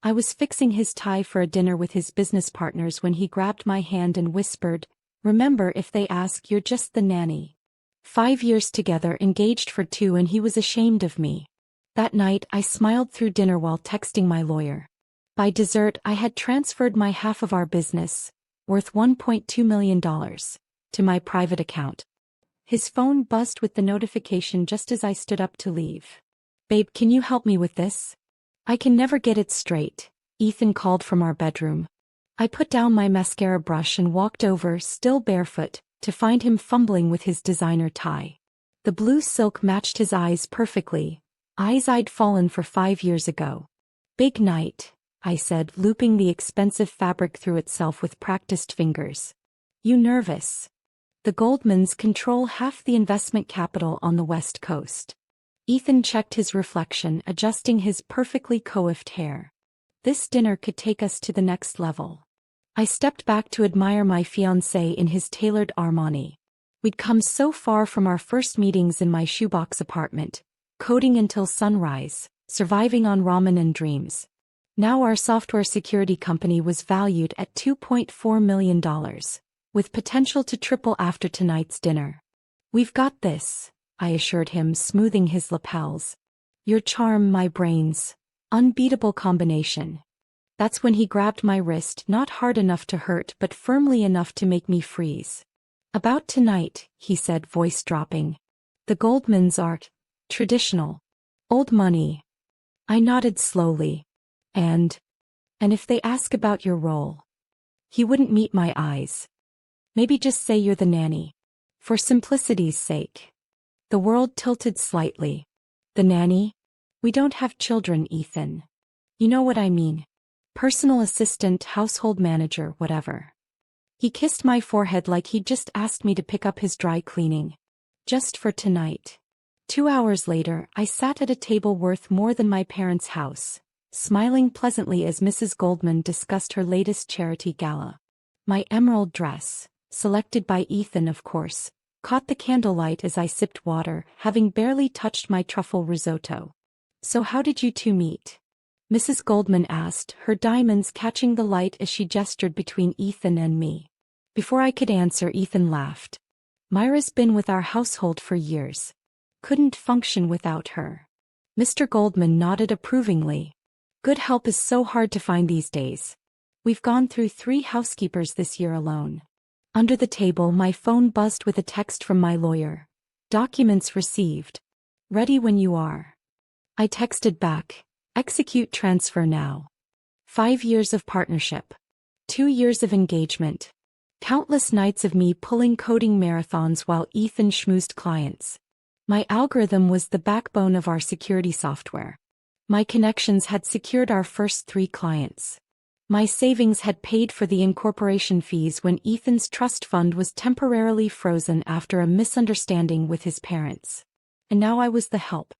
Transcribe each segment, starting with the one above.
I was fixing his tie for a dinner with his business partners when he grabbed my hand and whispered, "Remember, if they ask, you're just the nanny." 5 years together, engaged for 2, and he was ashamed of me. That night I smiled through dinner while texting my lawyer. By dessert I had transferred my half of our business, worth $1.2 million, to my private account. His phone buzzed with the notification just as I stood up to leave. "Babe, can you help me with this? I can never get it straight," Ethan called from our bedroom. I put down my mascara brush and walked over, still barefoot, to find him fumbling with his designer tie. The blue silk matched his eyes perfectly, eyes I'd fallen for 5 years ago. "Big night," I said, looping the expensive fabric through itself with practiced fingers. "You nervous?" The Goldmans control half the investment capital on the West Coast. Ethan checked his reflection, adjusting his perfectly coiffed hair. "This dinner could take us to the next level." I stepped back to admire my fiancé in his tailored Armani. We'd come so far from our first meetings in my shoebox apartment, coding until sunrise, surviving on ramen and dreams. Now our software security company was valued at $2.4 million, with potential to triple after tonight's dinner. "We've got this," I assured him, smoothing his lapels. "Your charm, my brains. Unbeatable combination." That's when he grabbed my wrist, not hard enough to hurt but firmly enough to make me freeze. "About tonight," he said, voice dropping. "The Goldmans are traditional. Old money." I nodded slowly. And if they ask about your role?" He wouldn't meet my eyes. "Maybe just say you're the nanny. For simplicity's sake." The world tilted slightly. "The nanny? We don't have children, Ethan. You know what I mean. Personal assistant, household manager, whatever." He kissed my forehead like he'd just asked me to pick up his dry cleaning. "Just for tonight." 2 hours later, I sat at a table worth more than my parents' house, smiling pleasantly as Mrs. Goldman discussed her latest charity gala. My emerald dress, selected by Ethan of course, caught the candlelight as I sipped water, having barely touched my truffle risotto. "So how did you two meet?" Mrs. Goldman asked, her diamonds catching the light as she gestured between Ethan and me. Before I could answer, Ethan laughed. "Myra's been with our household for years. Couldn't function without her." Mr. Goldman nodded approvingly. "Good help is so hard to find these days. We've gone through 3 housekeepers this year alone." Under the table, my phone buzzed with a text from my lawyer. "Documents received. Ready when you are." I texted back, "Execute transfer now." 5 years of partnership. 2 years of engagement. Countless nights of me pulling coding marathons while Ethan schmoozed clients. My algorithm was the backbone of our security software. My connections had secured our first 3 clients. My savings had paid for the incorporation fees when Ethan's trust fund was temporarily frozen after a misunderstanding with his parents. And now I was the help.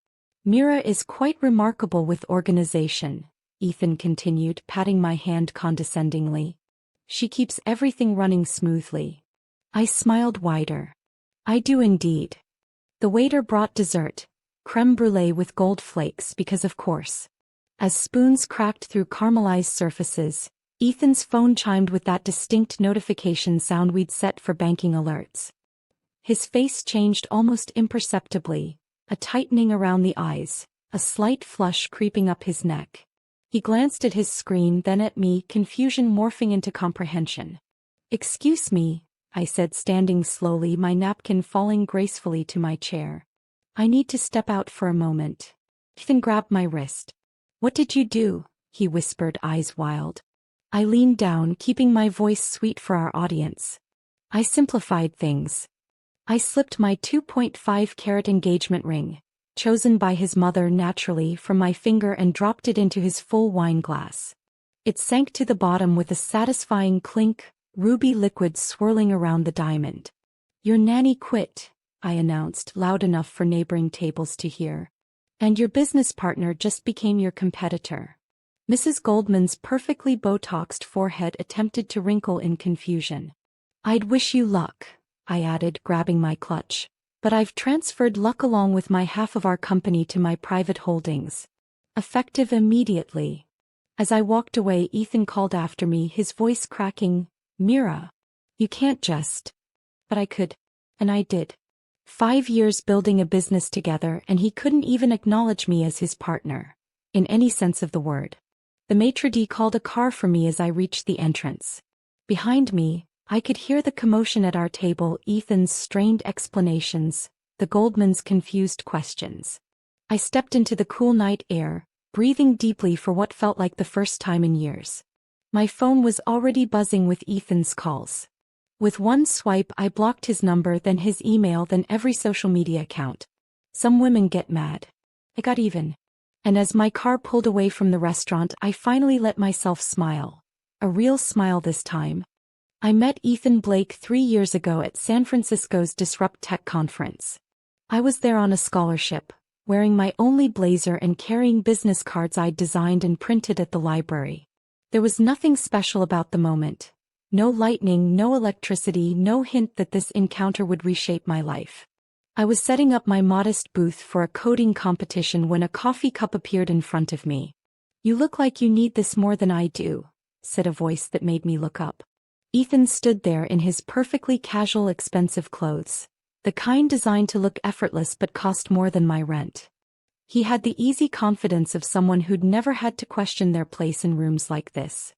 "Mira is quite remarkable with organization," Ethan continued, patting my hand condescendingly. "She keeps everything running smoothly." I smiled wider. "I do indeed." The waiter brought dessert, creme brulee with gold flakes because of course. As spoons cracked through caramelized surfaces, Ethan's phone chimed with that distinct notification sound we'd set for banking alerts. His face changed almost imperceptibly, a tightening around the eyes, a slight flush creeping up his neck. He glanced at his screen, then at me, confusion morphing into comprehension. "Excuse me," I said, standing slowly, my napkin falling gracefully to my chair. "I need to step out for a moment." Ethan grabbed my wrist. "What did you do?" he whispered, eyes wild. I leaned down, keeping my voice sweet for our audience. "I simplified things. I slipped my 2.5-carat engagement ring, chosen by his mother naturally, from my finger and dropped it into his full wine glass. It sank to the bottom with a satisfying clink, ruby liquid swirling around the diamond. "Your nanny quit," I announced, loud enough for neighboring tables to hear. "And your business partner just became your competitor." Mrs. Goldman's perfectly Botoxed forehead attempted to wrinkle in confusion. "I'd wish you luck," I added, grabbing my clutch. "But I've transferred luck along with my half of our company to my private holdings. Effective immediately." As I walked away, Ethan called after me, his voice cracking, "Mira, you can't just." But I could. And I did. 5 years building a business together, and he couldn't even acknowledge me as his partner, in any sense of the word. The maitre d' called a car for me as I reached the entrance. Behind me, I could hear the commotion at our table, Ethan's strained explanations, the Goldman's confused questions. I stepped into the cool night air, breathing deeply for what felt like the first time in years. My phone was already buzzing with Ethan's calls. With one swipe, I blocked his number, then his email, then every social media account. Some women get mad. I got even. And as my car pulled away from the restaurant, I finally let myself smile. A real smile this time. I met Ethan Blake 3 years ago at San Francisco's Disrupt Tech conference. I was there on a scholarship, wearing my only blazer and carrying business cards I'd designed and printed at the library. There was nothing special about the moment. No lightning, no electricity, no hint that this encounter would reshape my life. I was setting up my modest booth for a coding competition when a coffee cup appeared in front of me. "You look like you need this more than I do," said a voice that made me look up. Ethan stood there in his perfectly casual, expensive clothes, the kind designed to look effortless but cost more than my rent. He had the easy confidence of someone who'd never had to question their place in rooms like this.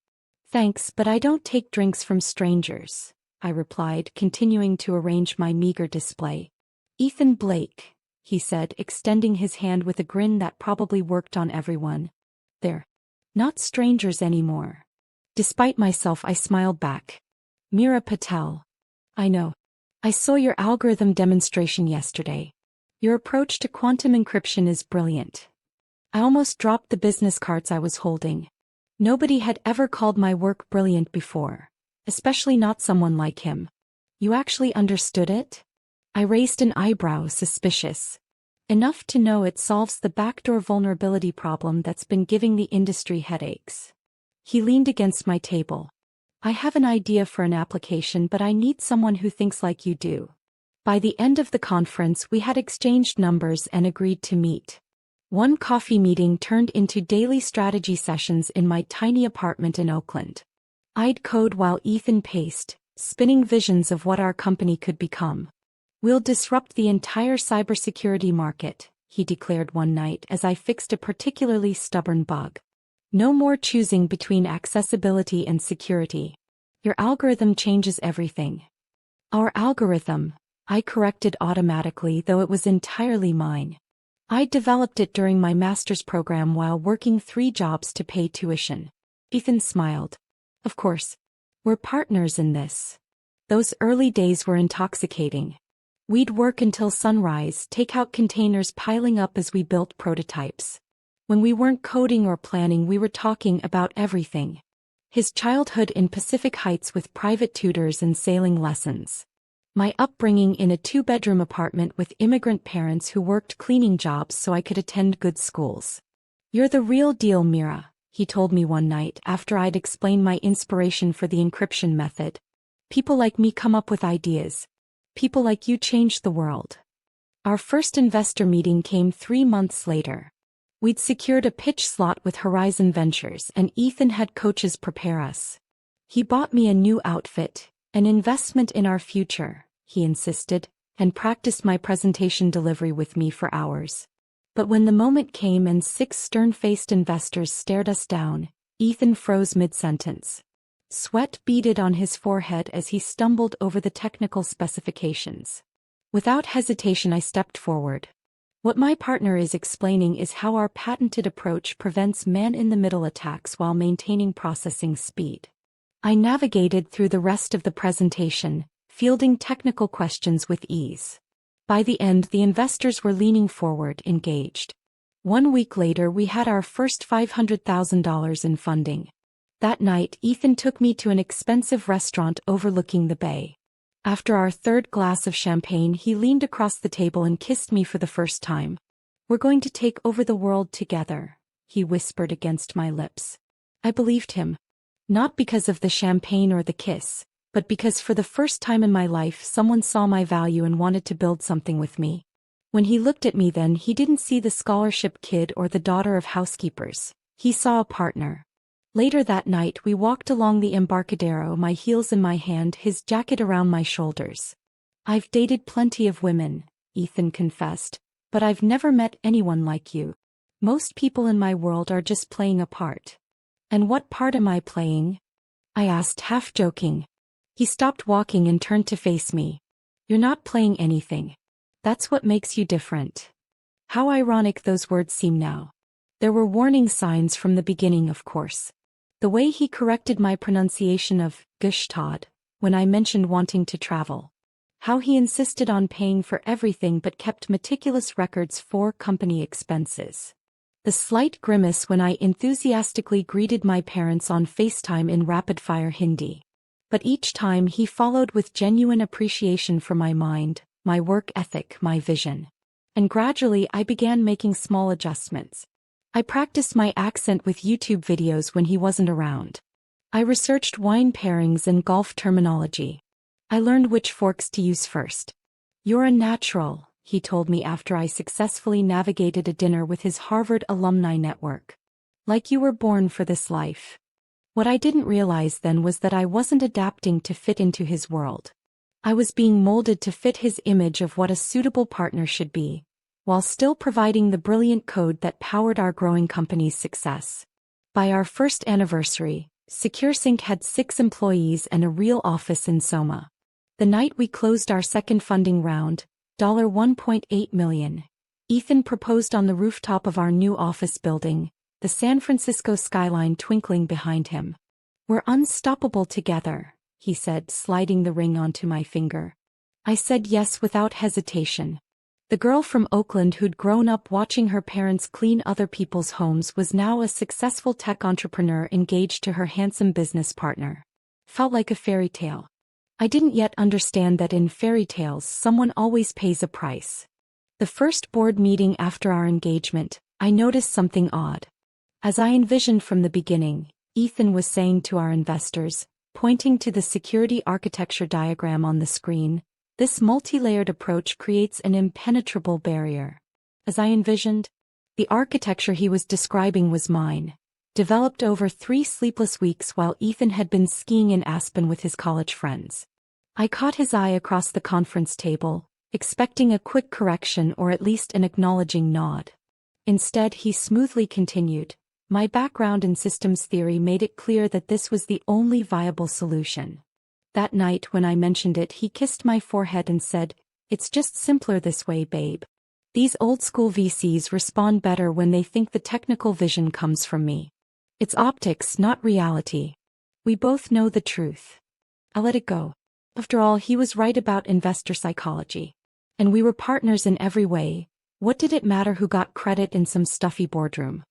"Thanks, but I don't take drinks from strangers," I replied, continuing to arrange my meager display. "Ethan Blake," he said, extending his hand with a grin that probably worked on everyone. "They're not strangers anymore." Despite myself, I smiled back. "Mira Patel. I know. I saw your algorithm demonstration yesterday. Your approach to quantum encryption is brilliant." I almost dropped the business cards I was holding. Nobody had ever called my work brilliant before, especially not someone like him. "You actually understood it?" I raised an eyebrow, suspicious. "Enough to know it solves the backdoor vulnerability problem that's been giving the industry headaches." He leaned against my table. "I have an idea for an application, but I need someone who thinks like you do." By the end of the conference, we had exchanged numbers and agreed to meet. One coffee meeting turned into daily strategy sessions in my tiny apartment in Oakland. I'd code while Ethan paced, spinning visions of what our company could become. "We'll disrupt the entire cybersecurity market," he declared one night as I fixed a particularly stubborn bug. "No more choosing between accessibility and security. Your algorithm changes everything." "Our algorithm," I corrected automatically, though it was entirely mine. I developed it during my master's program while working 3 jobs to pay tuition. Ethan smiled. "Of course. We're partners in this." Those early days were intoxicating. We'd work until sunrise, takeout containers piling up as we built prototypes. When we weren't coding or planning, we were talking about everything. His childhood in Pacific Heights with private tutors and sailing lessons. My upbringing in a 2-bedroom apartment with immigrant parents who worked cleaning jobs so I could attend good schools. "You're the real deal, Mira," he told me one night after I'd explained my inspiration for the encryption method. "People like me come up with ideas. People like you change the world." Our first investor meeting came 3 months later. We'd secured a pitch slot with Horizon Ventures, and Ethan had coaches prepare us. He bought me a new outfit, an investment in our future, he insisted, and practiced my presentation delivery with me for hours. But when the moment came and 6 stern-faced investors stared us down, Ethan froze mid-sentence. Sweat beaded on his forehead as he stumbled over the technical specifications. Without hesitation, I stepped forward. "What my partner is explaining is how our patented approach prevents man-in-the-middle attacks while maintaining processing speed." I navigated through the rest of the presentation, fielding technical questions with ease. By the end, the investors were leaning forward, engaged. 1 week later, we had our first $500,000 in funding. That night, Ethan took me to an expensive restaurant overlooking the bay. After our 3rd glass of champagne, he leaned across the table and kissed me for the first time. "We're going to take over the world together," he whispered against my lips. I believed him. Not because of the champagne or the kiss, but because for the first time in my life someone saw my value and wanted to build something with me. When he looked at me then, he didn't see the scholarship kid or the daughter of housekeepers. He saw a partner. Later that night we walked along the Embarcadero, my heels in my hand, his jacket around my shoulders. "I've dated plenty of women," Ethan confessed, "but I've never met anyone like you. Most people in my world are just playing a part." "And what part am I playing?" I asked, half joking. He stopped walking and turned to face me. "You're not playing anything. That's what makes you different." How ironic those words seem now. There were warning signs from the beginning, of course. The way he corrected my pronunciation of Gestad when I mentioned wanting to travel. How he insisted on paying for everything but kept meticulous records for company expenses. The slight grimace when I enthusiastically greeted my parents on FaceTime in rapid-fire Hindi. But each time he followed with genuine appreciation for my mind, my work ethic, my vision. And gradually I began making small adjustments. I practiced my accent with YouTube videos when he wasn't around. I researched wine pairings and golf terminology. I learned which forks to use first. "You're a natural," he told me after I successfully navigated a dinner with his Harvard alumni network. "Like you were born for this life." What I didn't realize then was that I wasn't adapting to fit into his world. I was being molded to fit his image of what a suitable partner should be, while still providing the brilliant code that powered our growing company's success. By our first anniversary, SecureSync had 6 employees and a real office in Soma. The night we closed our second funding round, $1.8 million, Ethan proposed on the rooftop of our new office building, the San Francisco skyline twinkling behind him. "We're unstoppable together," he said, sliding the ring onto my finger. I said yes without hesitation. The girl from Oakland who'd grown up watching her parents clean other people's homes was now a successful tech entrepreneur engaged to her handsome business partner. Felt like a fairy tale. I didn't yet understand that in fairy tales someone always pays a price. The first board meeting after our engagement, I noticed something odd. As I envisioned from the beginning, Ethan was saying to our investors, pointing to the security architecture diagram on the screen, "This multi-layered approach creates an impenetrable barrier." As I envisioned, the architecture he was describing was mine, developed over 3 sleepless weeks while Ethan had been skiing in Aspen with his college friends. I caught his eye across the conference table, expecting a quick correction or at least an acknowledging nod. Instead, he smoothly continued, "My background in systems theory made it clear that this was the only viable solution." That night when I mentioned it, he kissed my forehead and said, "It's just simpler this way, babe. These old-school VCs respond better when they think the technical vision comes from me. It's optics, not reality. We both know the truth." I let it go. After all, he was right about investor psychology. And we were partners in every way. What did it matter who got credit in some stuffy boardroom?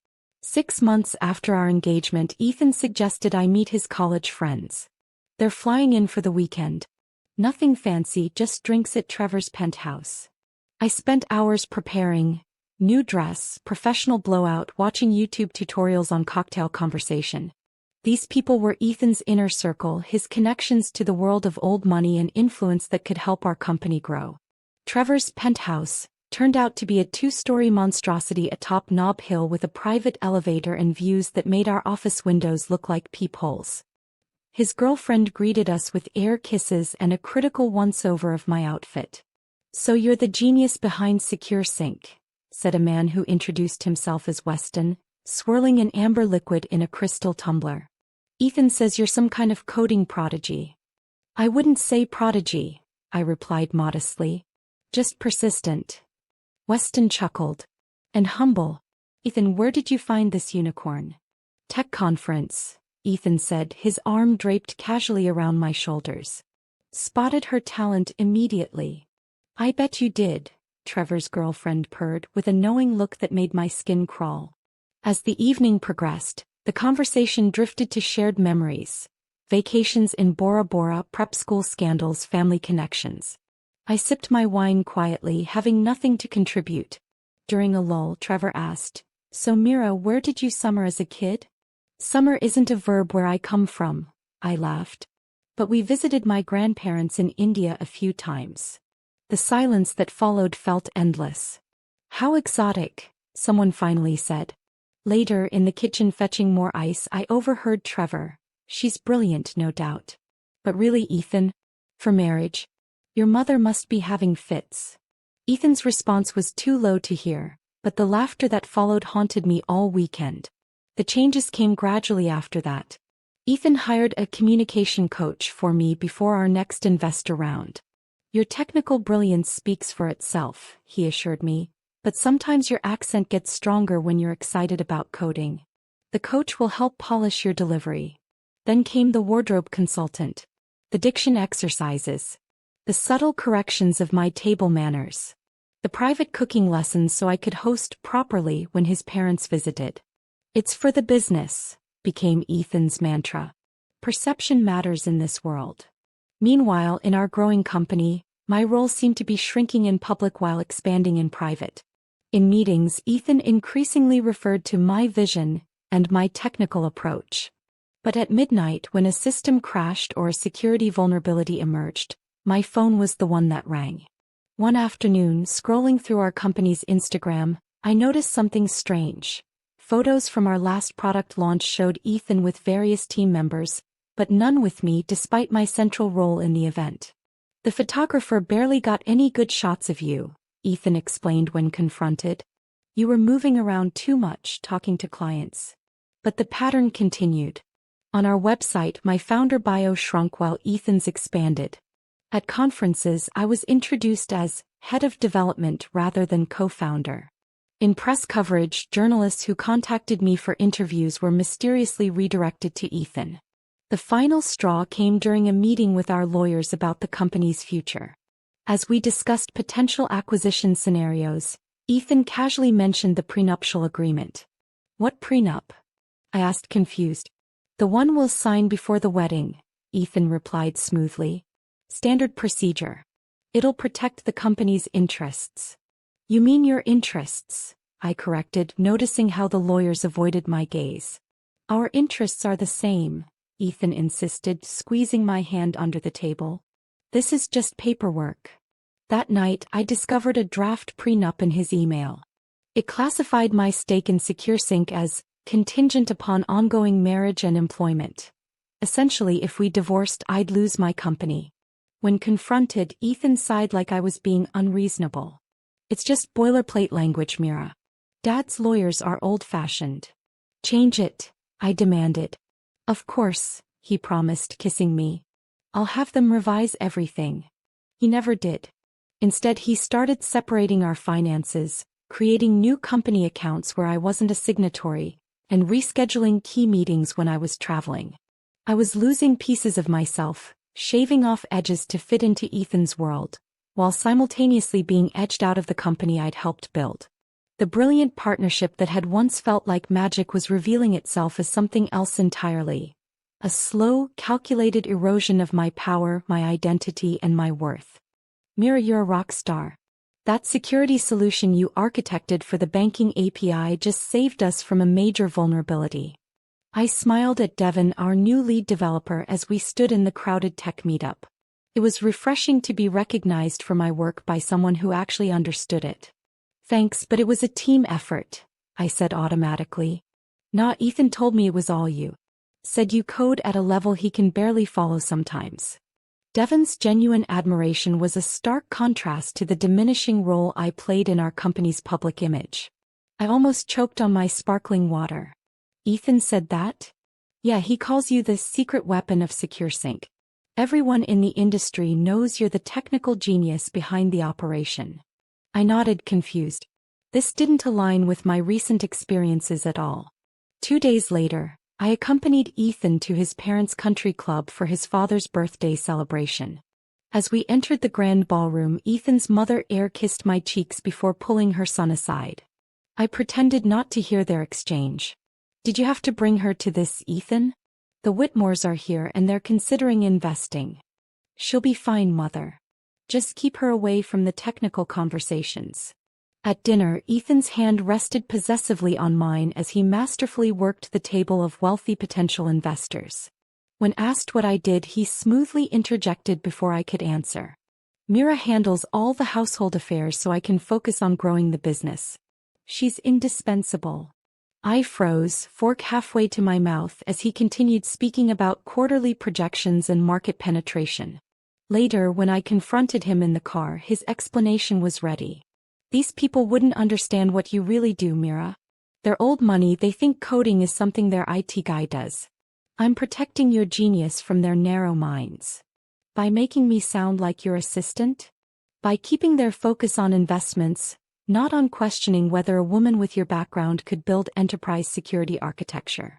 6 months after our engagement, Ethan suggested I meet his college friends. "They're flying in for the weekend. Nothing fancy, just drinks at Trevor's penthouse." I spent hours preparing. New dress, professional blowout, watching YouTube tutorials on cocktail conversation. These people were Ethan's inner circle, his connections to the world of old money and influence that could help our company grow. Trevor's penthouse turned out to be a 2-story monstrosity atop Nob Hill with a private elevator and views that made our office windows look like peepholes. His girlfriend greeted us with air kisses and a critical once-over of my outfit. "So you're the genius behind SecureSync," said a man who introduced himself as Weston, swirling an amber liquid in a crystal tumbler. "Ethan says you're some kind of coding prodigy." "I wouldn't say prodigy," I replied modestly. "Just persistent." Weston chuckled. "And humble. Ethan, where did you find this unicorn?" "Tech conference," Ethan said, his arm draped casually around my shoulders. "Spotted her talent immediately." "I bet you did," Trevor's girlfriend purred with a knowing look that made my skin crawl. As the evening progressed, the conversation drifted to shared memories. Vacations in Bora Bora, prep school scandals, family connections. I sipped my wine quietly, having nothing to contribute. During a lull, Trevor asked, "So Mira, where did you summer as a kid?" "Summer isn't a verb where I come from," I laughed. "But we visited my grandparents in India a few times." The silence that followed felt endless. "How exotic," someone finally said. Later, in the kitchen fetching more ice, I overheard Trevor. "She's brilliant, no doubt. But really, Ethan? For marriage? Your mother must be having fits." Ethan's response was too low to hear, but the laughter that followed haunted me all weekend. The changes came gradually after that. Ethan hired a communication coach for me before our next investor round. "Your technical brilliance speaks for itself," he assured me, "but sometimes your accent gets stronger when you're excited about coding. The coach will help polish your delivery." Then came the wardrobe consultant, the diction exercises, the subtle corrections of my table manners, the private cooking lessons so I could host properly when his parents visited. "It's for the business," became Ethan's mantra. "Perception matters in this world." Meanwhile, in our growing company, my role seemed to be shrinking in public while expanding in private. In meetings, Ethan increasingly referred to my vision and my technical approach. But at midnight, when a system crashed or a security vulnerability emerged, my phone was the one that rang. One afternoon, scrolling through our company's Instagram, I noticed something strange. Photos from our last product launch showed Ethan with various team members, but none with me despite my central role in the event. "The photographer barely got any good shots of you," Ethan explained when confronted. "You were moving around too much, talking to clients." But the pattern continued. On our website, my founder bio shrunk while Ethan's expanded. At conferences, I was introduced as head of development rather than co-founder. In press coverage, journalists who contacted me for interviews were mysteriously redirected to Ethan. The final straw came during a meeting with our lawyers about the company's future. As we discussed potential acquisition scenarios, Ethan casually mentioned the prenuptial agreement. "What prenup?" I asked, confused. "The one we'll sign before the wedding," Ethan replied smoothly. "Standard procedure. It'll protect the company's interests." "You mean your interests?" I corrected, noticing how the lawyers avoided my gaze. "Our interests are the same," Ethan insisted, squeezing my hand under the table. "This is just paperwork." That night, I discovered a draft prenup in his email. It classified my stake in SecureSync as contingent upon ongoing marriage and employment. Essentially, if we divorced, I'd lose my company. When confronted, Ethan sighed like I was being unreasonable. "It's just boilerplate language, Mira. Dad's lawyers are old-fashioned." "Change it," I demanded. "Of course," he promised, kissing me. "I'll have them revise everything." He never did. Instead, he started separating our finances, creating new company accounts where I wasn't a signatory, and rescheduling key meetings when I was traveling. I was losing pieces of myself, shaving off edges to fit into Ethan's world, while simultaneously being edged out of the company I'd helped build. The brilliant partnership that had once felt like magic was revealing itself as something else entirely. A slow, calculated erosion of my power, my identity, and my worth. "Mira, you're a rock star. That security solution you architected for the banking API just saved us from a major vulnerability." I smiled at Devin, our new lead developer, as we stood in the crowded tech meetup. It was refreshing to be recognized for my work by someone who actually understood it. "Thanks, but it was a team effort," I said automatically. "Nah, Ethan told me it was all you. Said you code at a level he can barely follow sometimes." Devin's genuine admiration was a stark contrast to the diminishing role I played in our company's public image. I almost choked on my sparkling water. "Ethan said that?" "Yeah, he calls you the secret weapon of SecureSync. Everyone in the industry knows you're the technical genius behind the operation." I nodded, confused. This didn't align with my recent experiences at all. 2 days later, I accompanied Ethan to his parents' country club for his father's birthday celebration. As we entered the grand ballroom, Ethan's mother air-kissed my cheeks before pulling her son aside. I pretended not to hear their exchange. "Did you have to bring her to this, Ethan? The Whitmores are here and they're considering investing." "She'll be fine, Mother. Just keep her away from the technical conversations." At dinner, Ethan's hand rested possessively on mine as he masterfully worked the table of wealthy potential investors. When asked what I did, he smoothly interjected before I could answer. "Mira handles all the household affairs so I can focus on growing the business. She's indispensable." I froze, fork halfway to my mouth as he continued speaking about quarterly projections and market penetration. Later, when I confronted him in the car, his explanation was ready. These people wouldn't understand what you really do, Mira. They're old money, they think coding is something their IT guy does. I'm protecting your genius from their narrow minds. By making me sound like your assistant? By keeping their focus on investments, not on questioning whether a woman with your background could build enterprise security architecture.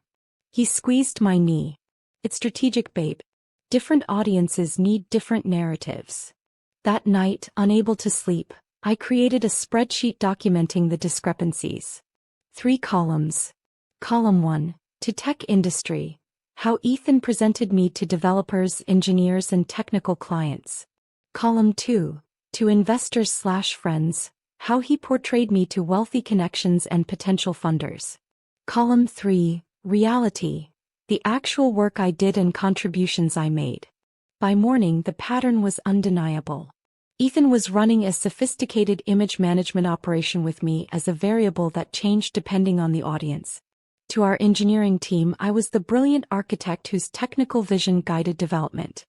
He squeezed my knee. It's strategic, babe. Different audiences need different narratives. That night, unable to sleep, I created a spreadsheet documenting the discrepancies. 3 columns. Column 1, to tech industry. How Ethan presented me to developers, engineers, and technical clients. Column 2, to investors/friends. How he portrayed me to wealthy connections and potential funders. Column 3, reality. The actual work I did and contributions I made. By morning, the pattern was undeniable. Ethan was running a sophisticated image management operation with me as a variable that changed depending on the audience. To our engineering team, I was the brilliant architect whose technical vision guided development.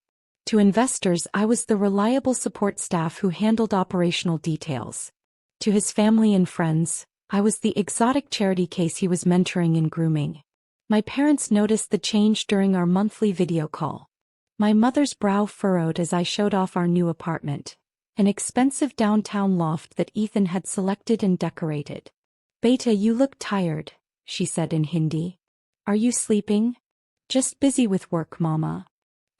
To investors, I was the reliable support staff who handled operational details. To his family and friends, I was the exotic charity case he was mentoring and grooming. My parents noticed the change during our monthly video call. My mother's brow furrowed as I showed off our new apartment, an expensive downtown loft that Ethan had selected and decorated. "Beta, you look tired," she said in Hindi. "Are you sleeping?" "Just busy with work, Mama."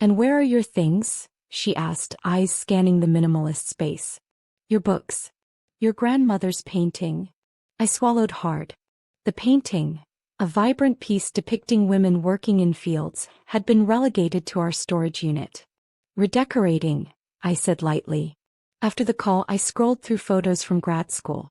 "And where are your things?" she asked, eyes scanning the minimalist space. "Your books. Your grandmother's painting." I swallowed hard. The painting, a vibrant piece depicting women working in fields, had been relegated to our storage unit. "Redecorating," I said lightly. After the call, I scrolled through photos from grad school.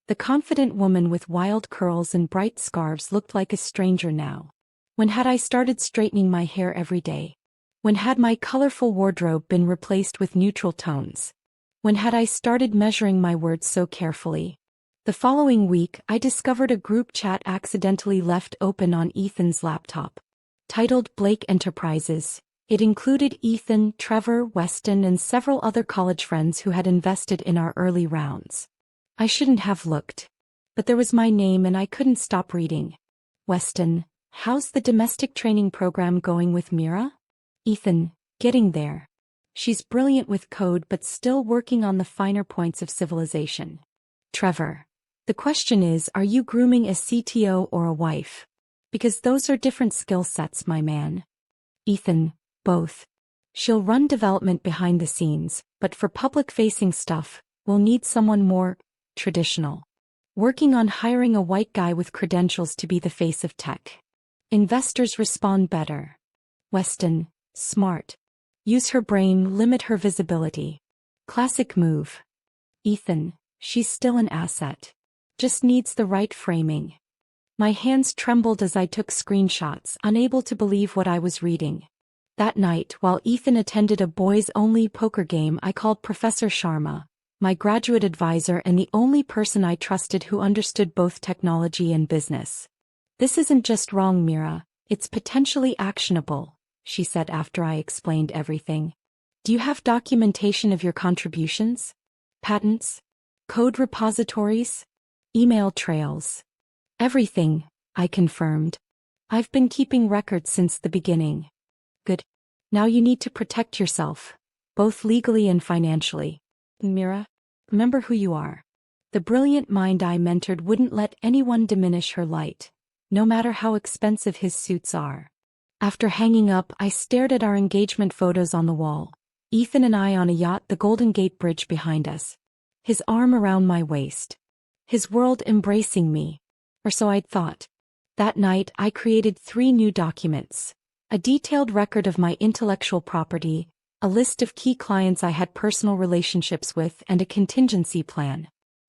The confident woman with wild curls and bright scarves looked like a stranger now. When had I started straightening my hair every day? When had my colorful wardrobe been replaced with neutral tones? When had I started measuring my words so carefully? The following week, I discovered a group chat accidentally left open on Ethan's laptop. Titled Blake Enterprises, it included Ethan, Trevor, Weston, and several other college friends who had invested in our early rounds. I shouldn't have looked. But there was my name and I couldn't stop reading. Weston, how's the domestic training program going with Mira? Ethan, getting there. She's brilliant with code but still working on the finer points of civilization. Trevor, the question is, are you grooming a CTO or a wife? Because those are different skill sets, my man. Ethan, both. She'll run development behind the scenes, but for public-facing stuff, we'll need someone more traditional. Working on hiring a white guy with credentials to be the face of tech. Investors respond better. Weston, smart. Use her brain, limit her visibility. Classic move. Ethan, she's still an asset. Just needs the right framing. My hands trembled as I took screenshots, unable to believe what I was reading. That night, while Ethan attended a boys-only poker game, I called Professor Sharma, my graduate advisor and the only person I trusted who understood both technology and business. "This isn't just wrong, Mira, it's potentially actionable," she said after I explained everything. "Do you have documentation of your contributions? Patents? Code repositories? Email trails?" "Everything," I confirmed. "I've been keeping records since the beginning." "Good. Now you need to protect yourself, both legally and financially. Mira, remember who you are." The brilliant mind I mentored wouldn't let anyone diminish her light, no matter how expensive his suits are. After hanging up, I stared at our engagement photos on the wall. Ethan and I on a yacht, the Golden Gate Bridge behind us. His arm around my waist. His world embracing me. Or so I'd thought. That night, I created 3 new documents. A detailed record of my intellectual property, a list of key clients I had personal relationships with, and a contingency plan.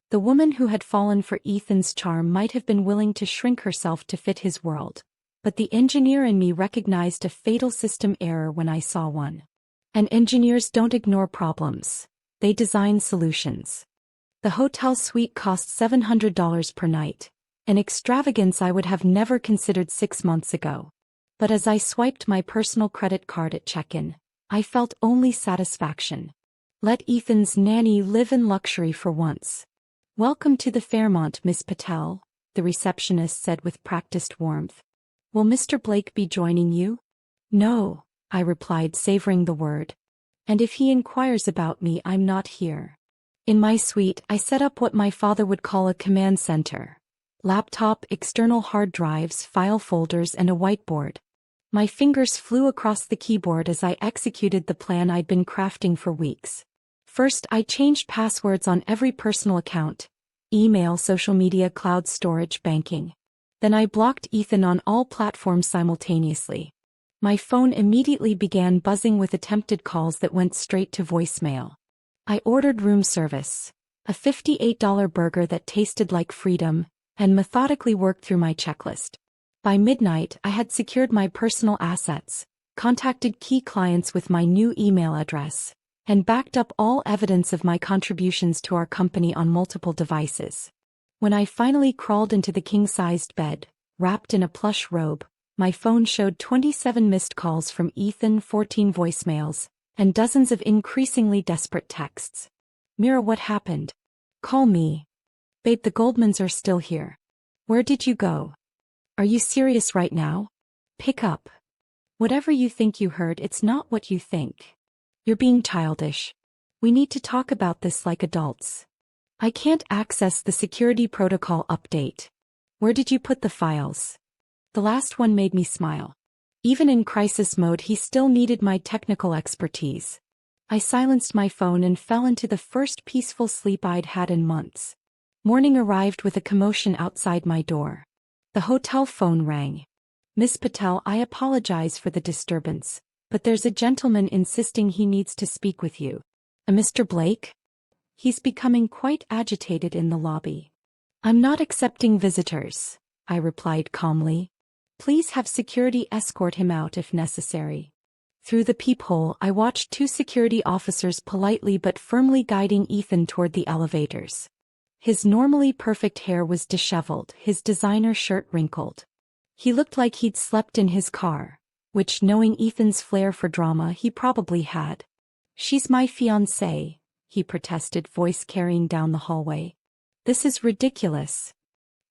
The woman who had fallen for Ethan's charm might have been willing to shrink herself to fit his world. But the engineer in me recognized a fatal system error when I saw one. And engineers don't ignore problems. They design solutions. The hotel suite cost $700 per night. An extravagance I would have never considered 6 months ago. But as I swiped my personal credit card at check-in, I felt only satisfaction. Let Ethan's nanny live in luxury for once. "Welcome to the Fairmont, Miss Patel," the receptionist said with practiced warmth. "Will Mr. Blake be joining you?" "No," I replied, savoring the word. "And if he inquires about me, I'm not here." In my suite, I set up what my father would call a command center. Laptop, external hard drives, file folders, and a whiteboard. My fingers flew across the keyboard as I executed the plan I'd been crafting for weeks. First, I changed passwords on every personal account: email, social media, cloud storage, banking. Then I blocked Ethan on all platforms simultaneously. My phone immediately began buzzing with attempted calls that went straight to voicemail. I ordered room service, a $58 burger that tasted like freedom, and methodically worked through my checklist. By midnight, I had secured my personal assets, contacted key clients with my new email address, and backed up all evidence of my contributions to our company on multiple devices. When I finally crawled into the king-sized bed, wrapped in a plush robe, my phone showed 27 missed calls from Ethan, 14 voicemails, and dozens of increasingly desperate texts. "Mira, what happened? Call me. Babe, the Goldmans are still here. Where did you go? Are you serious right now? Pick up. Whatever you think you heard, it's not what you think. You're being childish. We need to talk about this like adults. I can't access the security protocol update. Where did you put the files?" The last one made me smile. Even in crisis mode, he still needed my technical expertise. I silenced my phone and fell into the first peaceful sleep I'd had in months. Morning arrived with a commotion outside my door. The hotel phone rang. "Miss Patel, I apologize for the disturbance, but there's a gentleman insisting he needs to speak with you." "A Mr. Blake?" "He's becoming quite agitated in the lobby." "I'm not accepting visitors," I replied calmly. "Please have security escort him out if necessary." Through the peephole, I watched two security officers politely but firmly guiding Ethan toward the elevators. His normally perfect hair was disheveled, his designer shirt wrinkled. He looked like he'd slept in his car, which, knowing Ethan's flair for drama, he probably had. "She's my fiancée," he protested, voice carrying down the hallway. "This is ridiculous."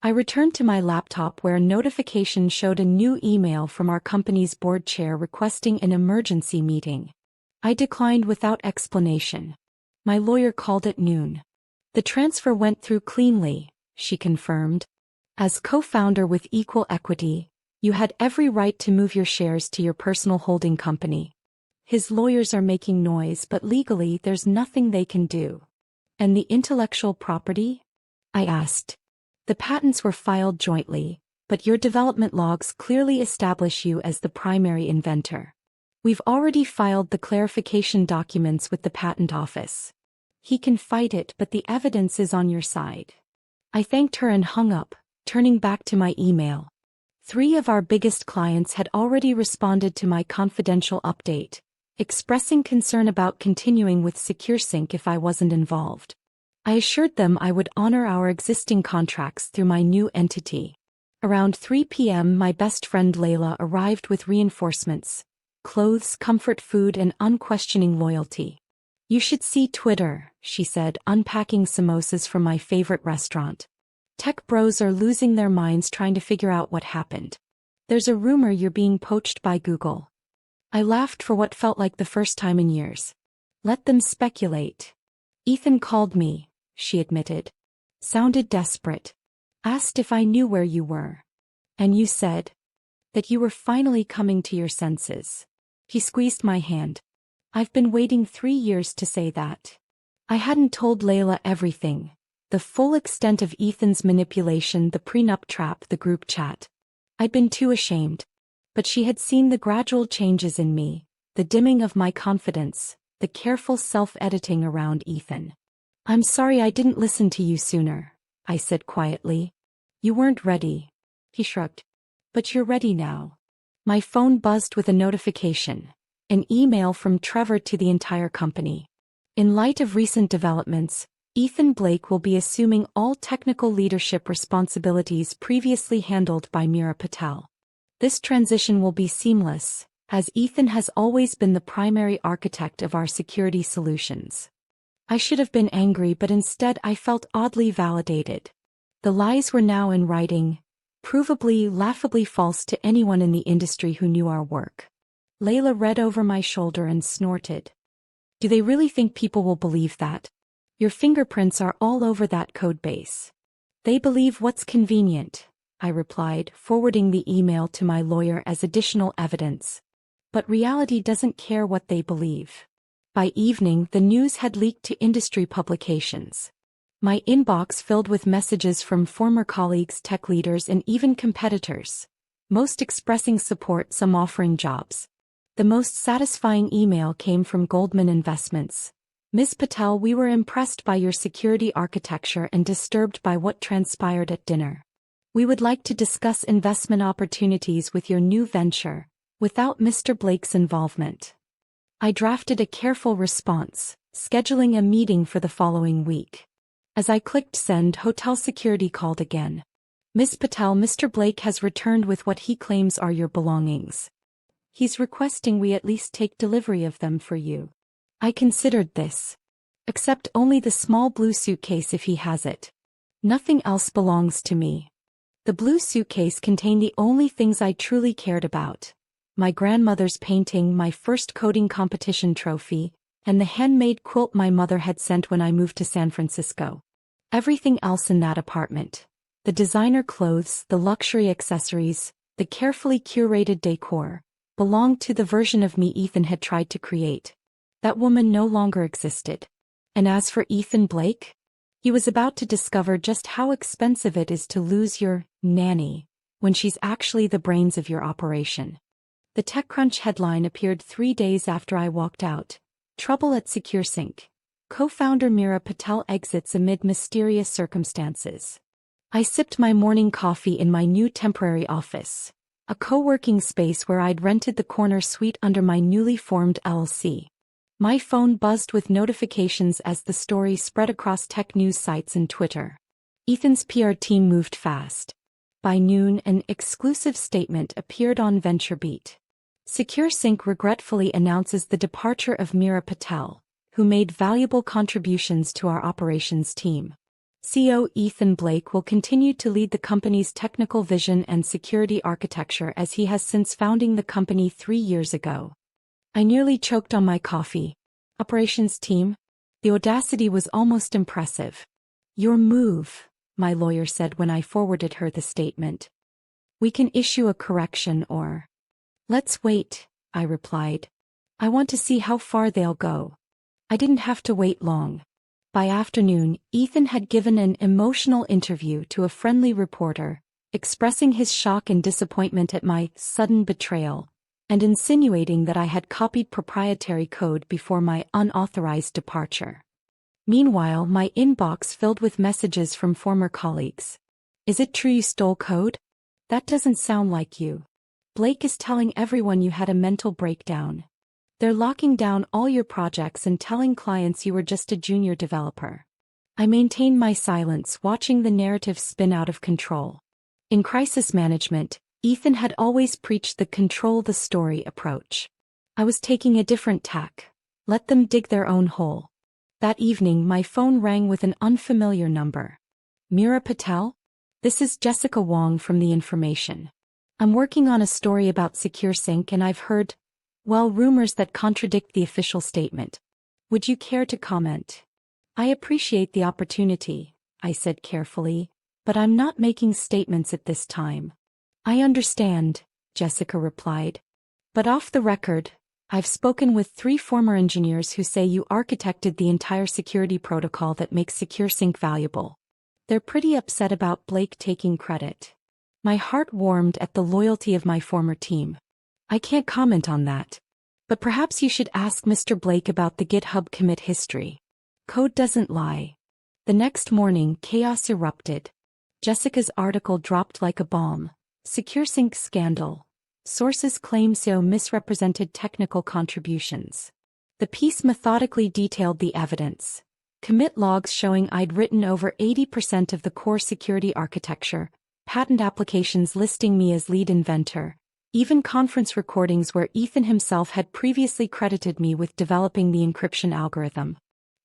I returned to my laptop where a notification showed a new email from our company's board chair requesting an emergency meeting. I declined without explanation. My lawyer called at noon. "The transfer went through cleanly," she confirmed. "As co-founder with equal equity, you had every right to move your shares to your personal holding company. His lawyers are making noise, but legally there's nothing they can do." "And the intellectual property?" I asked. "The patents were filed jointly, but your development logs clearly establish you as the primary inventor. We've already filed the clarification documents with the patent office. He can fight it, but the evidence is on your side." I thanked her and hung up, turning back to my email. 3 of our biggest clients had already responded to my confidential update, expressing concern about continuing with SecureSync if I wasn't involved. I assured them I would honor our existing contracts through my new entity. Around 3 p.m. my best friend Layla arrived with reinforcements: clothes, comfort food, and unquestioning loyalty. "You should see Twitter," she said, unpacking samosas from my favorite restaurant. "Tech bros are losing their minds trying to figure out what happened. There's a rumor you're being poached by Google." I laughed for what felt like the first time in years. "Let them speculate." "Ethan called me," she admitted. "Sounded desperate. Asked if I knew where you were. And you said that you were finally coming to your senses." He squeezed my hand. "I've been waiting 3 years to say that." I hadn't told Layla everything. The full extent of Ethan's manipulation, the prenup trap, the group chat. I'd been too ashamed. But she had seen the gradual changes in me, the dimming of my confidence, the careful self-editing around Ethan. "I'm sorry I didn't listen to you sooner," I said quietly. "You weren't ready." He shrugged. "But you're ready now." My phone buzzed with a notification. An email from Trevor to the entire company. "In light of recent developments, Ethan Blake will be assuming all technical leadership responsibilities previously handled by Meera Patel. This transition will be seamless, as Ethan has always been the primary architect of our security solutions. I should have been angry, but instead I felt oddly validated. The lies were now in writing, provably, laughably false to anyone in the industry who knew our work. Layla read over my shoulder and snorted. Do they really think people will believe that? Your fingerprints are all over that code base. They believe what's convenient, I replied, forwarding the email to my lawyer as additional evidence. But reality doesn't care what they believe. By evening, the news had leaked to industry publications. My inbox filled with messages from former colleagues, tech leaders, and even competitors, most expressing support, some offering jobs. The most satisfying email came from Goldman Investments. Ms. Patel, we were impressed by your security architecture and disturbed by what transpired at dinner. We would like to discuss investment opportunities with your new venture, without Mr. Blake's involvement. I drafted a careful response, scheduling a meeting for the following week. As I clicked send, hotel security called again. Ms. Patel, Mr. Blake has returned with what he claims are your belongings. He's requesting we at least take delivery of them for you. I considered this. Accept only the small blue suitcase if he has it. Nothing else belongs to me. The blue suitcase contained the only things I truly cared about. My grandmother's painting, my first coding competition trophy, and the handmade quilt my mother had sent when I moved to San Francisco. Everything else in that apartment, the designer clothes, the luxury accessories, the carefully curated decor, belonged to the version of me Ethan had tried to create. That woman no longer existed. And as for Ethan Blake, he was about to discover just how expensive it is to lose your nanny when she's actually the brains of your operation. The TechCrunch headline appeared 3 days after I walked out. Trouble at SecureSync. Co-founder Meera Patel exits amid mysterious circumstances. I sipped my morning coffee in my new temporary office, a co-working space where I'd rented the corner suite under my newly formed LLC. My phone buzzed with notifications as the story spread across tech news sites and Twitter. Ethan's PR team moved fast. By noon, an exclusive statement appeared on VentureBeat. SecureSync regretfully announces the departure of Meera Patel, who made valuable contributions to our operations team. CEO Ethan Blake will continue to lead the company's technical vision and security architecture as he has since founding the company 3 years ago. I nearly choked on my coffee. Operations team? The audacity was almost impressive. Your move, my lawyer said when I forwarded her the statement. We can issue a correction or... Let's wait, I replied. I want to see how far they'll go. I didn't have to wait long. By afternoon, Ethan had given an emotional interview to a friendly reporter, expressing his shock and disappointment at my sudden betrayal, and insinuating that I had copied proprietary code before my unauthorized departure. Meanwhile, my inbox filled with messages from former colleagues. Is it true you stole code? That doesn't sound like you. Blake is telling everyone you had a mental breakdown. They're locking down all your projects and telling clients you were just a junior developer. I maintained my silence, watching the narrative spin out of control. In crisis management, Ethan had always preached the control the story approach. I was taking a different tack. Let them dig their own hole. That evening, my phone rang with an unfamiliar number. Meera Patel? This is Jessica Wong from The Information. I'm working on a story about SecureSync and I've heard, well, rumors that contradict the official statement. Would you care to comment? I appreciate the opportunity, I said carefully, but I'm not making statements at this time. I understand, Jessica replied. But off the record, I've spoken with 3 former engineers who say you architected the entire security protocol that makes SecureSync valuable. They're pretty upset about Blake taking credit. My heart warmed at the loyalty of my former team. I can't comment on that. But perhaps you should ask Mr. Blake about the GitHub commit history. Code doesn't lie. The next morning, chaos erupted. Jessica's article dropped like a bomb. SecureSync scandal. Sources claim CEO misrepresented technical contributions. The piece methodically detailed the evidence. Commit logs showing I'd written over 80% of the core security architecture, patent applications listing me as lead inventor, even conference recordings where Ethan himself had previously credited me with developing the encryption algorithm.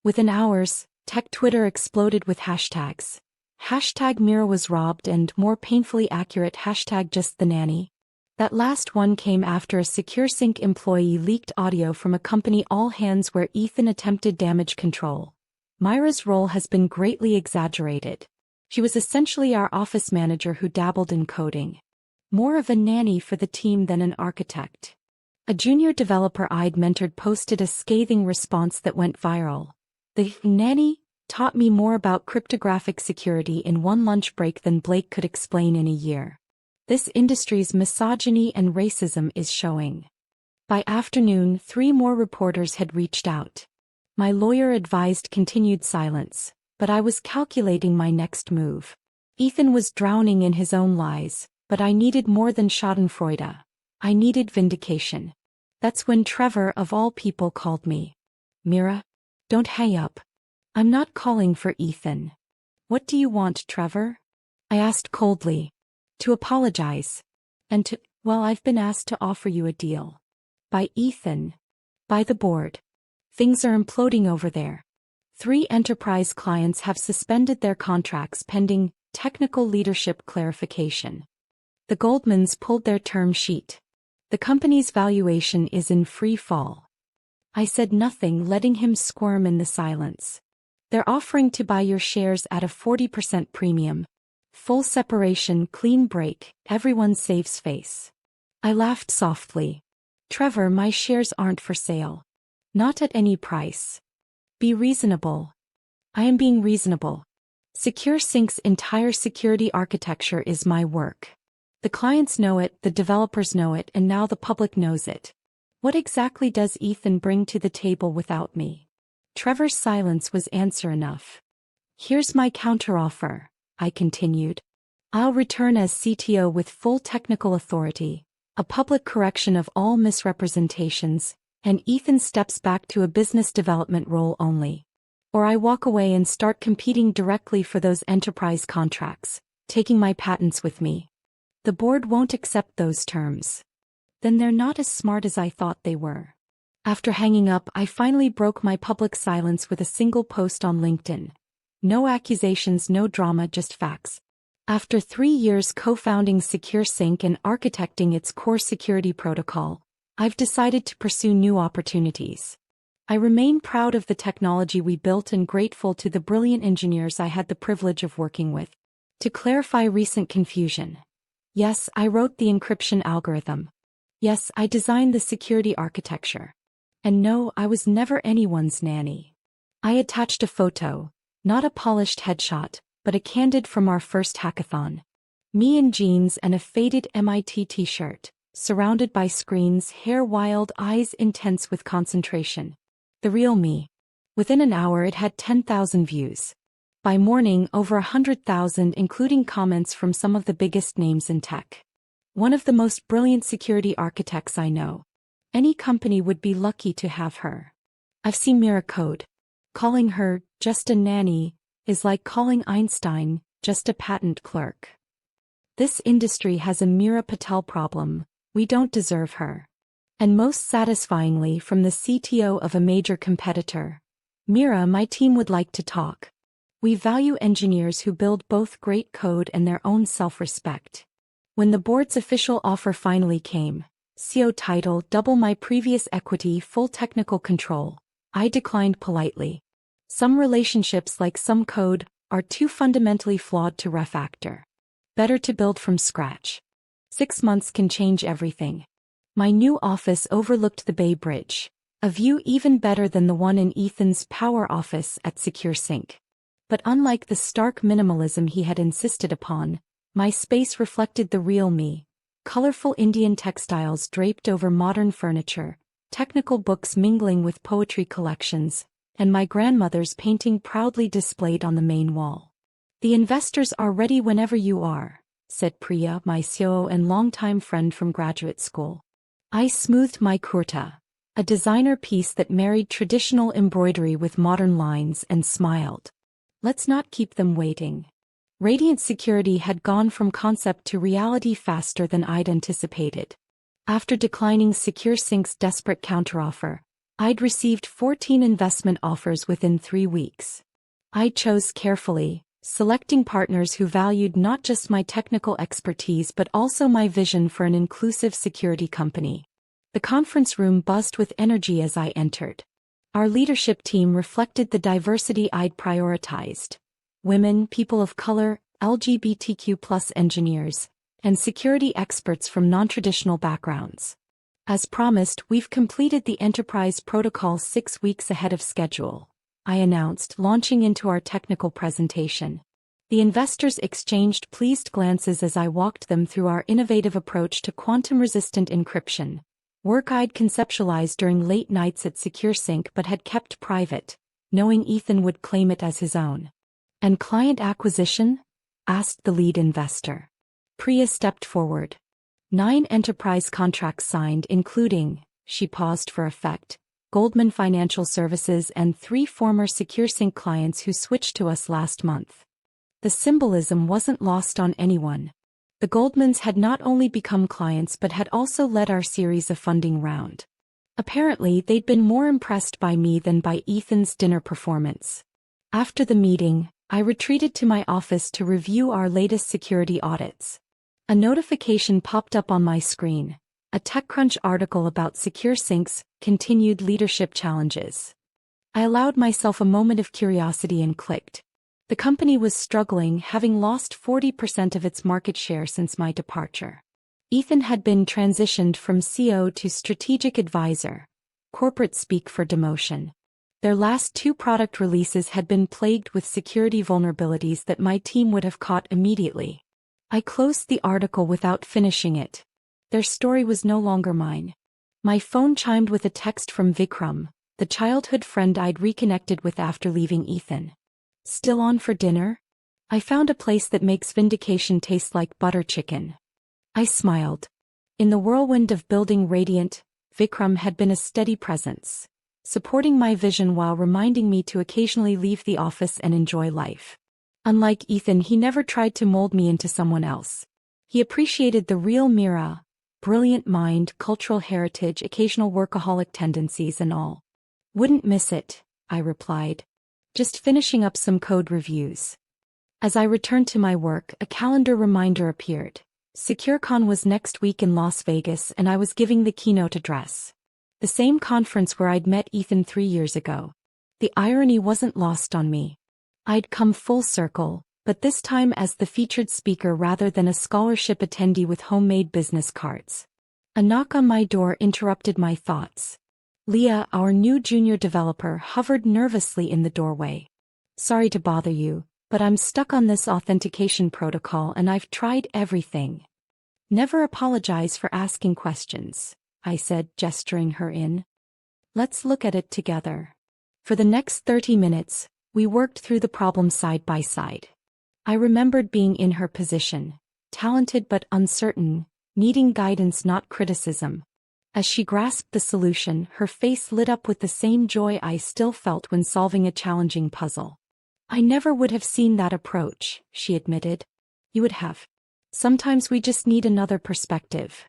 Within hours, tech Twitter exploded with hashtags. Hashtag Mira was robbed and, more painfully accurate, hashtag just the nanny. That last one came after a SecureSync employee leaked audio from a company all hands where Ethan attempted damage control. Myra's role has been greatly exaggerated. She was essentially our office manager who dabbled in coding. More of a nanny for the team than an architect. A junior developer I'd mentored posted a scathing response that went viral. The nanny taught me more about cryptographic security in one lunch break than Blake could explain in a year. This industry's misogyny and racism is showing. By afternoon, 3 more reporters had reached out. My lawyer advised continued silence, but I was calculating my next move. Ethan was drowning in his own lies, but I needed more than schadenfreude. I needed vindication. That's when Trevor, of all people, called me. Mira, don't hang up. I'm not calling for Ethan. What do you want, Trevor? I asked coldly. To apologize. And to, well, I've been asked to offer you a deal. By Ethan. By the board. Things are imploding over there. 3 enterprise clients have suspended their contracts pending technical leadership clarification. The Goldmans pulled their term sheet. The company's valuation is in free fall. I said nothing, letting him squirm in the silence. They're offering to buy your shares at a 40% premium. Full separation, clean break, everyone saves face. I laughed softly. Trevor, my shares aren't for sale. Not at any price. Be reasonable. I am being reasonable. SecureSync's entire security architecture is my work. The clients know it, the developers know it, and now the public knows it. What exactly does Ethan bring to the table without me? Trevor's silence was answer enough. Here's my counteroffer, I continued. I'll return as CTO with full technical authority, a public correction of all misrepresentations, and Ethan steps back to a business development role only. Or I walk away and start competing directly for those enterprise contracts, taking my patents with me. The board won't accept those terms. Then they're not as smart as I thought they were. After hanging up, I finally broke my public silence with a single post on LinkedIn. No accusations, no drama, just facts. After 3 years co-founding SecureSync and architecting its core security protocol, I've decided to pursue new opportunities. I remain proud of the technology we built and grateful to the brilliant engineers I had the privilege of working with. To clarify recent confusion. Yes, I wrote the encryption algorithm. Yes, I designed the security architecture. And no, I was never anyone's nanny. I attached a photo, not a polished headshot, but a candid from our first hackathon. Me in jeans and a faded MIT t-shirt, surrounded by screens, hair wild, eyes intense with concentration. The real me. Within an hour it had 10,000 views. By morning, over 100,000, including comments from some of the biggest names in tech. One of the most brilliant security architects I know. Any company would be lucky to have her. I've seen Mira code. Calling her just a nanny is like calling Einstein just a patent clerk. This industry has a Mira Patel problem. We don't deserve her. And most satisfyingly, from the CTO of a major competitor. Mira, my team would like to talk. We value engineers who build both great code and their own self-respect. When the board's official offer finally came, CEO title, double my previous equity, full technical control, I declined politely. Some relationships, like some code, are too fundamentally flawed to refactor. Better to build from scratch. 6 months can change everything. My new office overlooked the Bay Bridge, a view even better than the one in Ethan's power office at SecureSync. But unlike the stark minimalism he had insisted upon, my space reflected the real me. Colorful Indian textiles draped over modern furniture, technical books mingling with poetry collections, and my grandmother's painting proudly displayed on the main wall. The investors are ready whenever you are, said Priya, my CEO and longtime friend from graduate school. I smoothed my kurta. a designer piece that married traditional embroidery with modern lines, and smiled. Let's not keep them waiting. Radiant Security had gone from concept to reality faster than I'd anticipated. After declining SecureSync's desperate counteroffer, I'd received 14 investment offers within 3 weeks. I chose carefully, selecting partners who valued not just my technical expertise but also my vision for an inclusive security company. The conference room buzzed with energy as I entered. Our leadership team reflected the diversity I'd prioritized: women, people of color, LGBTQ+ engineers, and security experts from non-traditional backgrounds. As promised, we've completed the enterprise protocol 6 weeks ahead of schedule, I announced, launching into our technical presentation. The investors exchanged pleased glances as I walked them through our innovative approach to quantum-resistant encryption, work I'd conceptualized during late nights at SecureSync but had kept private, knowing Ethan would claim it as his own. And client acquisition? Asked the lead investor. Priya stepped forward. 9 enterprise contracts signed, including, she paused for effect, Goldman Financial Services and 3 former SecureSync clients who switched to us last month. The symbolism wasn't lost on anyone. The Goldmans had not only become clients but had also led our series of funding round. Apparently, they'd been more impressed by me than by Ethan's dinner performance. After the meeting, I retreated to my office to review our latest security audits. A notification popped up on my screen, a TechCrunch article about SecureSync's continued leadership challenges. I allowed myself a moment of curiosity and clicked. The company was struggling, having lost 40% of its market share since my departure. Ethan had been transitioned from CO to strategic advisor, corporate speak for demotion. Their last 2 product releases had been plagued with security vulnerabilities that my team would have caught immediately. I closed the article without finishing it. Their story was no longer mine. My phone chimed with a text from Vikram, the childhood friend I'd reconnected with after leaving Ethan. Still on for dinner? I found a place that makes vindication taste like butter chicken. I smiled. In the whirlwind of building Radiant, Vikram had been a steady presence, supporting my vision while reminding me to occasionally leave the office and enjoy life. Unlike Ethan, he never tried to mold me into someone else. He appreciated the real Mira, brilliant mind, cultural heritage, occasional workaholic tendencies and all. Wouldn't miss it, I replied. Just finishing up some code reviews. As I returned to my work, a calendar reminder appeared. SecureCon was next week in Las Vegas and I was giving the keynote address. The same conference where I'd met Ethan 3 years ago. The irony wasn't lost on me. I'd come full circle, but this time as the featured speaker rather than a scholarship attendee with homemade business cards. A knock on my door interrupted my thoughts. Leah, our new junior developer, hovered nervously in the doorway. Sorry to bother you, but I'm stuck on this authentication protocol and I've tried everything. Never apologize for asking questions, I said, gesturing her in. Let's look at it together. For the next 30 minutes, we worked through the problem side by side. I remembered being in her position, talented but uncertain, needing guidance not criticism. As she grasped the solution, her face lit up with the same joy I still felt when solving a challenging puzzle. I never would have seen that approach, she admitted. You would have. Sometimes we just need another perspective.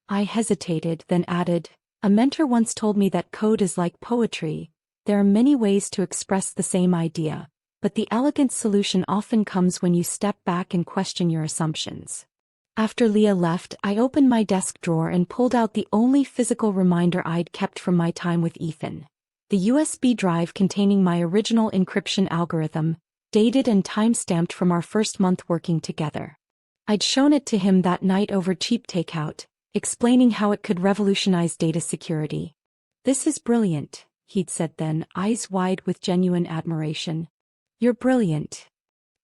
I hesitated, then added, a mentor once told me that code is like poetry. There are many ways to express the same idea, but the elegant solution often comes when you step back and question your assumptions. After Leah left, I opened my desk drawer and pulled out the only physical reminder I'd kept from my time with Ethan. The USB drive containing my original encryption algorithm, dated and time-stamped from our first month working together. I'd shown it to him that night over cheap takeout, explaining how it could revolutionize data security. This is brilliant, he'd said then, eyes wide with genuine admiration. You're brilliant.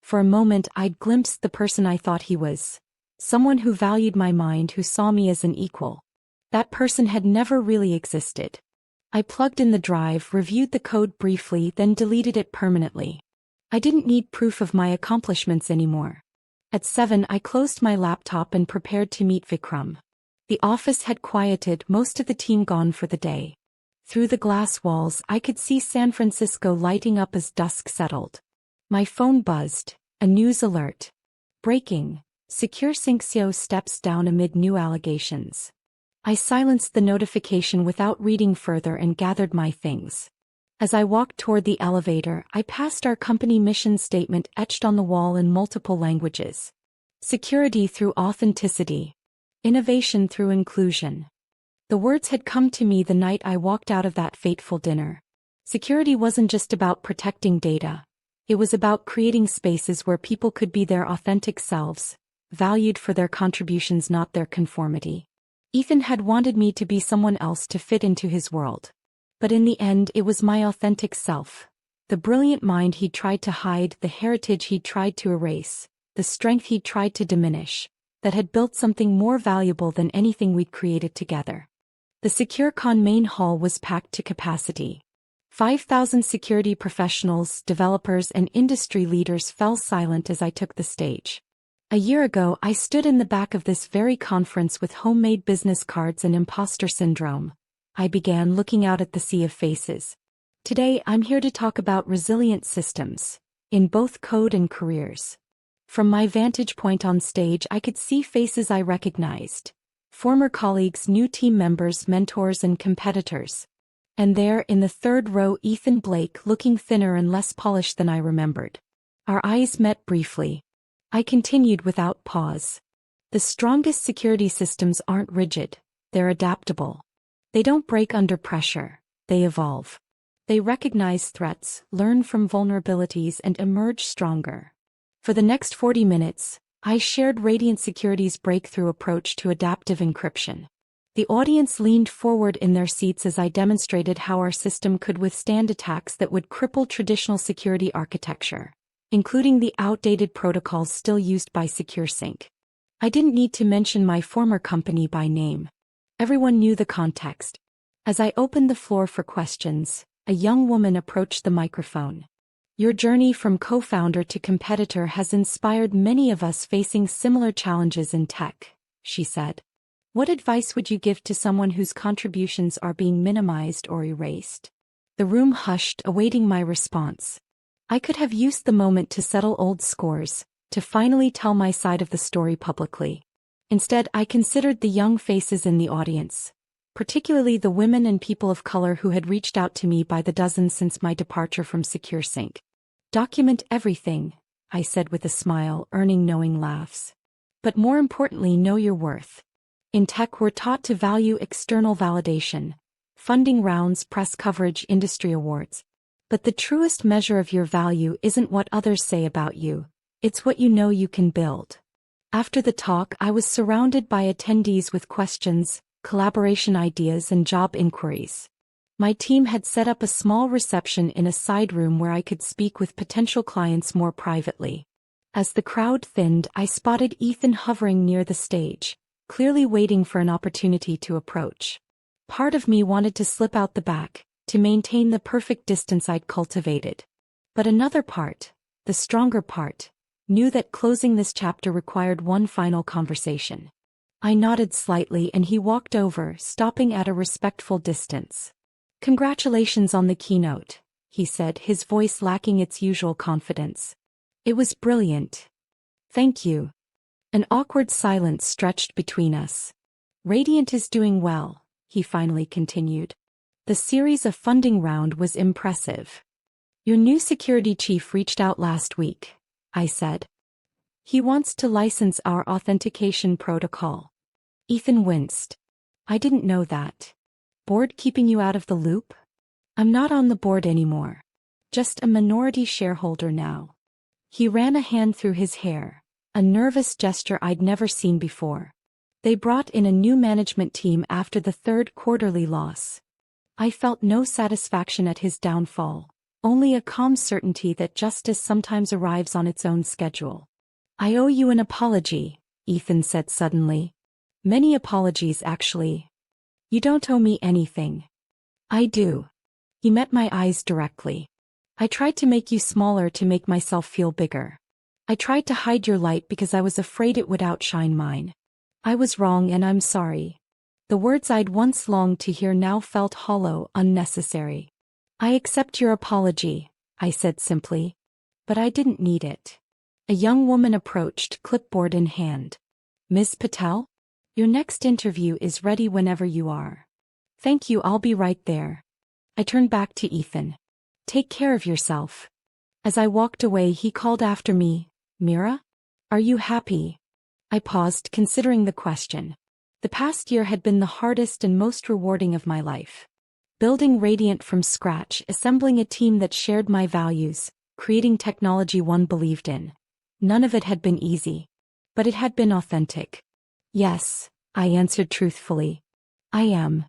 For a moment I'd glimpsed the person I thought he was. Someone who valued my mind, who saw me as an equal. That person had never really existed. I plugged in the drive, reviewed the code briefly, then deleted it permanently. I didn't need proof of my accomplishments anymore. At 7 I closed my laptop and prepared to meet Vikram. The office had quieted, most of the team gone for the day. Through the glass walls I could see San Francisco lighting up as dusk settled. My phone buzzed, a news alert. Breaking, Secure CEO steps down amid new allegations. I silenced the notification without reading further and gathered my things. As I walked toward the elevator, I passed our company mission statement etched on the wall in multiple languages. Security through authenticity. Innovation through inclusion. The words had come to me the night I walked out of that fateful dinner. Security wasn't just about protecting data. It was about creating spaces where people could be their authentic selves, valued for their contributions, not their conformity. Ethan had wanted me to be someone else to fit into his world. But in the end it was my authentic self. The brilliant mind he'd tried to hide, the heritage he'd tried to erase, the strength he'd tried to diminish, that had built something more valuable than anything we'd created together. The SecureCon main hall was packed to capacity. 5,000 security professionals, developers, and industry leaders fell silent as I took the stage. A year ago I stood in the back of this very conference with homemade business cards and imposter syndrome. I began looking out at the sea of faces. Today I'm here to talk about resilient systems, in both code and careers. From my vantage point on stage I could see faces I recognized. Former colleagues, new team members, mentors, and competitors. And there, in the third row, Ethan Blake, looking thinner and less polished than I remembered. Our eyes met briefly. I continued without pause. The strongest security systems aren't rigid, they're adaptable. They don't break under pressure, they evolve. They recognize threats, learn from vulnerabilities, and emerge stronger. For the next 40 minutes, I shared Radiant Security's breakthrough approach to adaptive encryption. The audience leaned forward in their seats as I demonstrated how our system could withstand attacks that would cripple traditional security architecture, including the outdated protocols still used by SecureSync. I didn't need to mention my former company by name. Everyone knew the context. As I opened the floor for questions, a young woman approached the microphone. Your journey from co-founder to competitor has inspired many of us facing similar challenges in tech, she said. What advice would you give to someone whose contributions are being minimized or erased? The room hushed, awaiting my response. I could have used the moment to settle old scores, to finally tell my side of the story publicly. Instead, I considered the young faces in the audience, particularly the women and people of color who had reached out to me by the dozens since my departure from SecureSync. Document everything, I said with a smile, earning knowing laughs. But more importantly, know your worth. In tech, we're taught to value external validation, funding rounds, press coverage, industry awards. But the truest measure of your value isn't what others say about you, it's what you know you can build. After the talk, I was surrounded by attendees with questions, collaboration ideas, and job inquiries. My team had set up a small reception in a side room where I could speak with potential clients more privately. As the crowd thinned, I spotted Ethan hovering near the stage, clearly waiting for an opportunity to approach. Part of me wanted to slip out the back, to maintain the perfect distance I'd cultivated. But another part, the stronger part, knew that closing this chapter required one final conversation. I nodded slightly and he walked over, stopping at a respectful distance. Congratulations on the keynote, he said, his voice lacking its usual confidence. It was brilliant. Thank you. An awkward silence stretched between us. Radiant is doing well, he finally continued. The series of funding round was impressive. Your new security chief reached out last week, I said. He wants to license our authentication protocol. Ethan winced. I didn't know that. Board keeping you out of the loop? I'm not on the board anymore. Just a minority shareholder now. He ran a hand through his hair, a nervous gesture I'd never seen before. They brought in a new management team after the third quarterly loss. I felt no satisfaction at his downfall, only a calm certainty that justice sometimes arrives on its own schedule. I owe you an apology, Ethan said suddenly. Many apologies, actually. You don't owe me anything. I do. He met my eyes directly. I tried to make you smaller to make myself feel bigger. I tried to hide your light because I was afraid it would outshine mine. I was wrong and I'm sorry. The words I'd once longed to hear now felt hollow, unnecessary. "I accept your apology," I said simply. But I didn't need it. A young woman approached, clipboard in hand. "Ms. Patel? Your next interview is ready whenever you are." "Thank you, I'll be right there." I turned back to Ethan. "Take care of yourself." As I walked away, he called after me, "Mira? Are you happy?" I paused, considering the question. The past year had been the hardest and most rewarding of my life. Building Radiant from scratch, assembling a team that shared my values, creating technology one believed in. None of it had been easy. But it had been authentic. "Yes," I answered truthfully. "I am."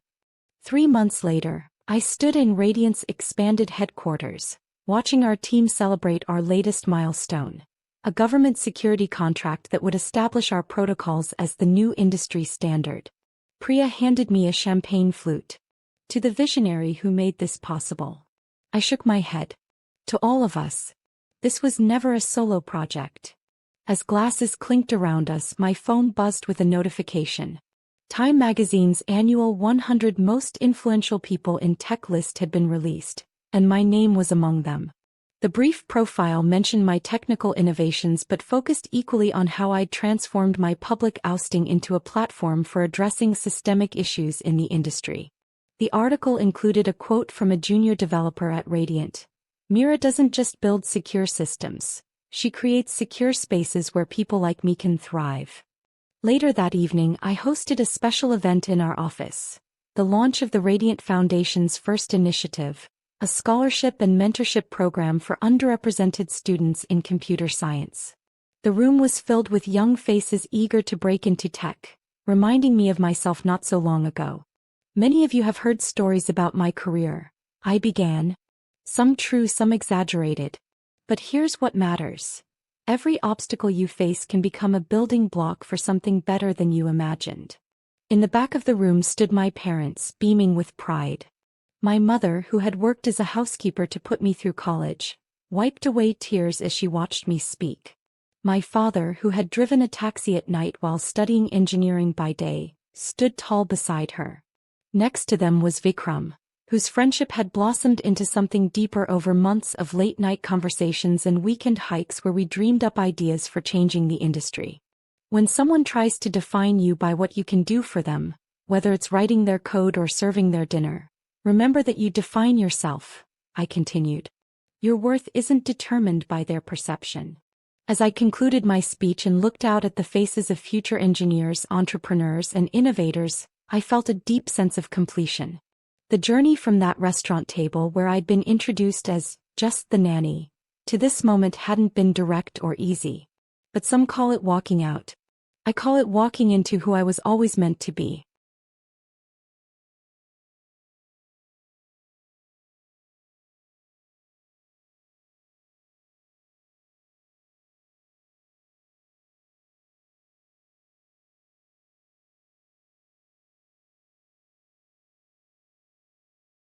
3 months later, I stood in Radiant's expanded headquarters, watching our team celebrate our latest milestone. A government security contract that would establish our protocols as the new industry standard. Priya handed me a champagne flute. "To the visionary who made this possible." I shook my head. "To all of us. This was never a solo project." As glasses clinked around us, my phone buzzed with a notification. Time magazine's annual 100 most influential people in tech list had been released, and my name was among them. The brief profile mentioned my technical innovations but focused equally on how I'd transformed my public ousting into a platform for addressing systemic issues in the industry. The article included a quote from a junior developer at Radiant. "Mira doesn't just build secure systems. She creates secure spaces where people like me can thrive." Later that evening, I hosted a special event in our office. The launch of the Radiant Foundation's first initiative, a scholarship and mentorship program for underrepresented students in computer science. The room was filled with young faces eager to break into tech, reminding me of myself not so long ago. "Many of you have heard stories about my career," I began. "Some true, some exaggerated. But here's what matters. Every obstacle you face can become a building block for something better than you imagined." In the back of the room stood my parents, beaming with pride. My mother, who had worked as a housekeeper to put me through college, wiped away tears as she watched me speak. My father, who had driven a taxi at night while studying engineering by day, stood tall beside her. Next to them was Vikram, whose friendship had blossomed into something deeper over months of late-night conversations and weekend hikes where we dreamed up ideas for changing the industry. When someone tries to define you by what you can do for them, whether it's writing their code or serving their dinner, remember that you define yourself, I continued. Your worth isn't determined by their perception. As I concluded my speech and looked out at the faces of future engineers, entrepreneurs, and innovators, I felt a deep sense of completion. The journey from that restaurant table where I'd been introduced as just the nanny to this moment hadn't been direct or easy. But some call it walking out. I call it walking into who I was always meant to be.